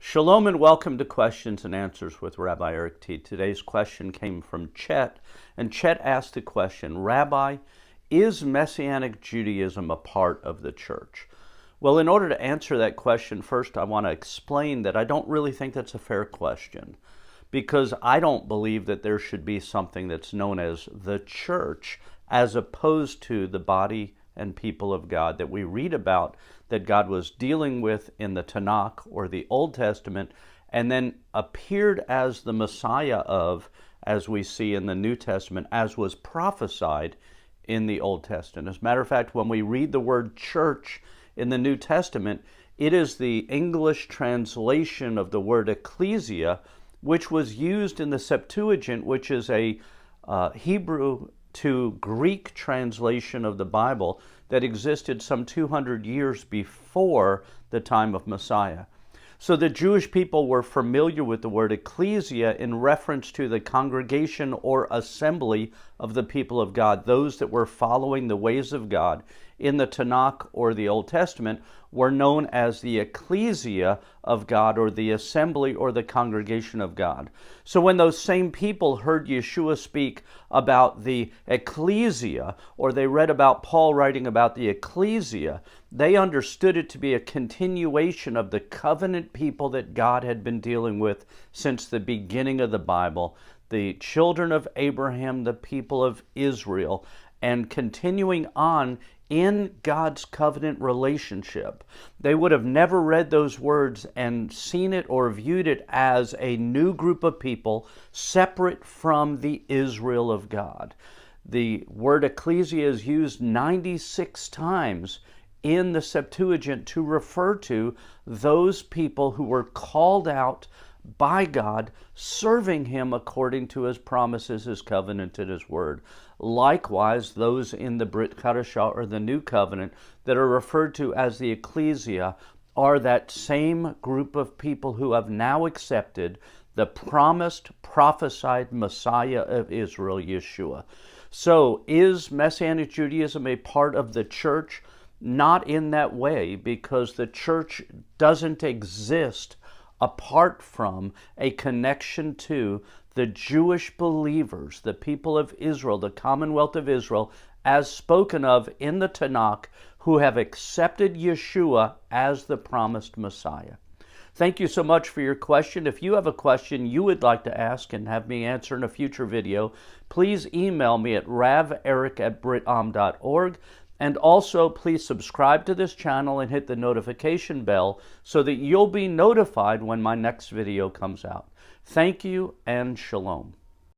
Shalom and welcome to Questions and Answers with Rabbi Eric T. Today's question came from Chet, and Chet asked the question, Rabbi, is Messianic Judaism a part of the church? Well, in order to answer that question, first I want to explain that I don't really think that's a fair question, because I don't believe that there should be something that's known as the church as opposed to the body and people of God that we read about, that God was dealing with in the Tanakh or the Old Testament, and then appeared as the Messiah of, as we see in the New Testament, as was prophesied in the Old Testament. As a matter of fact, when we read the word church in the New Testament, it is the English translation of the word ecclesia, which was used in the Septuagint, which is a Hebrew to Greek translation of the Bible that existed some 200 years before the time of Messiah. So the Jewish people were familiar with the word ecclesia in reference to the congregation or assembly of the people of God. Those that were following the ways of God in the Tanakh or the Old Testament were known as the ecclesia of God, or the assembly or the congregation of God. So when those same people heard Yeshua speak about the ecclesia, or they read about Paul writing about the ecclesia, they understood it to be a continuation of the covenant people that God had been dealing with since the beginning of the Bible, the children of Abraham, the people of Israel, and continuing on in God's covenant relationship. They would have never read those words and seen it or viewed it as a new group of people separate from the Israel of God. The word ecclesia is used 96 times in the Septuagint to refer to those people who were called out by God, serving Him according to His promises, His covenant, and His word. Likewise, those in the Brit Chadashah, or the New Covenant, that are referred to as the ecclesia are that same group of people who have now accepted the promised, prophesied Messiah of Israel, Yeshua. So, is Messianic Judaism a part of the church? Not in that way, because the church doesn't exist apart from a connection to the Jewish believers, the people of Israel, the Commonwealth of Israel, as spoken of in the Tanakh, who have accepted Yeshua as the promised Messiah. Thank you so much for your question. If you have a question you would like to ask and have me answer in a future video, please email me at raveric@britam.org. And also, please subscribe to this channel and hit the notification bell so that you'll be notified when my next video comes out. Thank you and shalom.